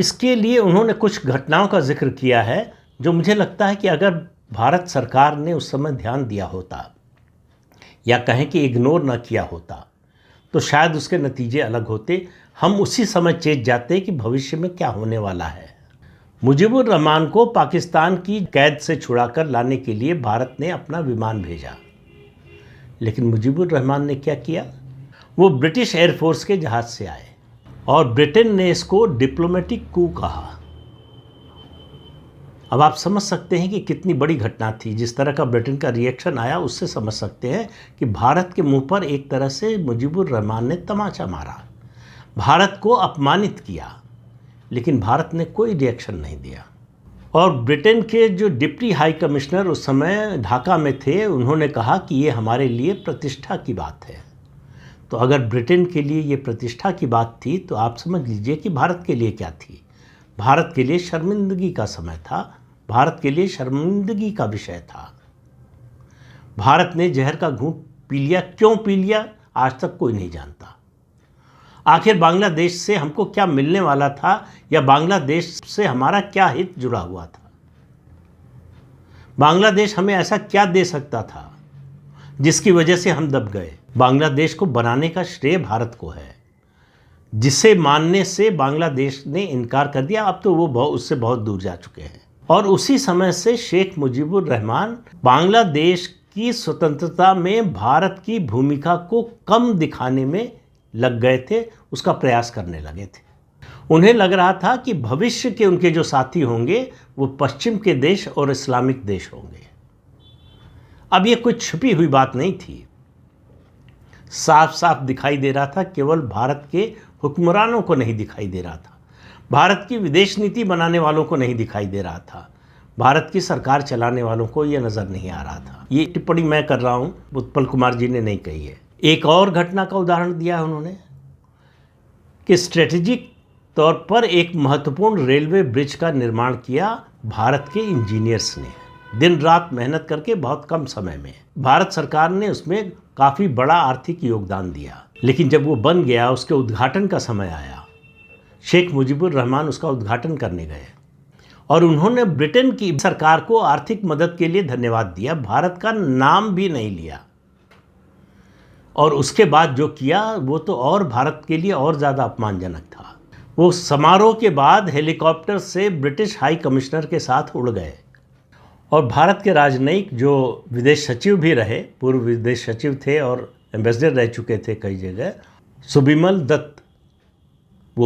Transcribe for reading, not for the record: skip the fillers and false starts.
इसके लिए उन्होंने कुछ घटनाओं का जिक्र किया है जो मुझे लगता है कि अगर भारत सरकार ने उस समय ध्यान दिया होता या कहें कि इग्नोर न किया होता तो शायद उसके नतीजे अलग होते। हम उसी समय चेत जाते कि भविष्य में क्या होने वाला है। मुजीबुर रहमान को पाकिस्तान की कैद से छुड़ाकर लाने के लिए भारत ने अपना विमान भेजा, लेकिन मुजीबुर रहमान ने क्या किया, वो ब्रिटिश एयरफोर्स के जहाज़ से आए और ब्रिटेन ने इसको डिप्लोमेटिक कू कहा। अब आप समझ सकते हैं कि कितनी बड़ी घटना थी। जिस तरह का ब्रिटेन का रिएक्शन आया उससे समझ सकते हैं कि भारत के मुंह पर एक तरह से मुजीबुर रहमान ने तमाचा मारा, भारत को अपमानित किया, लेकिन भारत ने कोई रिएक्शन नहीं दिया। और ब्रिटेन के जो डिप्टी हाई कमिश्नर उस समय ढाका में थे, उन्होंने कहा कि ये हमारे लिए प्रतिष्ठा की बात है। तो अगर ब्रिटेन के लिए ये प्रतिष्ठा की बात थी तो आप समझ लीजिए कि भारत के लिए क्या थी। भारत के लिए शर्मिंदगी का समय था, भारत के लिए शर्मिंदगी का विषय था। भारत ने जहर का घूंट पी लिया। क्यों पी लिया आज तक कोई नहीं जानता। आखिर बांग्लादेश से हमको क्या मिलने वाला था या बांग्लादेश से हमारा क्या हित जुड़ा हुआ था। बांग्लादेश हमें ऐसा क्या दे सकता था जिसकी वजह से हम दब गए। बांग्लादेश को बनाने का श्रेय भारत को है, जिसे मानने से बांग्लादेश ने इनकार कर दिया। अब तो वो उससे बहुत दूर जा चुके हैं। और उसी समय से शेख मुजीबुर रहमान बांग्लादेश की स्वतंत्रता में भारत की भूमिका को कम दिखाने में लग गए थे, उसका प्रयास करने लगे थे। उन्हें लग रहा था कि भविष्य के उनके जो साथी होंगे वो पश्चिम के देश और इस्लामिक देश होंगे। अब ये कोई छुपी हुई बात नहीं थी, साफ साफ दिखाई दे रहा था। केवल भारत के हुक्मरानों को नहीं दिखाई दे रहा था, भारत की विदेश नीति बनाने वालों को नहीं दिखाई दे रहा था, भारत की सरकार चलाने वालों को ये नज़र नहीं आ रहा था। ये टिप्पणी मैं कर रहा हूँ, उत्पल कुमार जी ने नहीं कही है। एक और घटना का उदाहरण दिया है उन्होंने कि स्ट्रेटेजिक तौर पर एक महत्वपूर्ण रेलवे ब्रिज का निर्माण किया भारत के इंजीनियर्स ने, दिन रात मेहनत करके बहुत कम समय में। भारत सरकार ने उसमें काफ़ी बड़ा आर्थिक योगदान दिया, लेकिन जब वो बन गया, उसके उद्घाटन का समय आया, शेख मुजीबुर रहमान उसका उद्घाटन करने गए और उन्होंने ब्रिटेन की सरकार को आर्थिक मदद के लिए धन्यवाद दिया, भारत का नाम भी नहीं लिया। और उसके बाद जो किया वो तो और भारत के लिए और ज़्यादा अपमानजनक था। वो समारोह के बाद हेलीकॉप्टर से ब्रिटिश हाई कमिश्नर के साथ उड़ गए और भारत के राजनयिक जो विदेश सचिव भी रहे, पूर्व विदेश सचिव थे और एम्बेसडर रह चुके थे कई जगह, सुबिमल दत्त,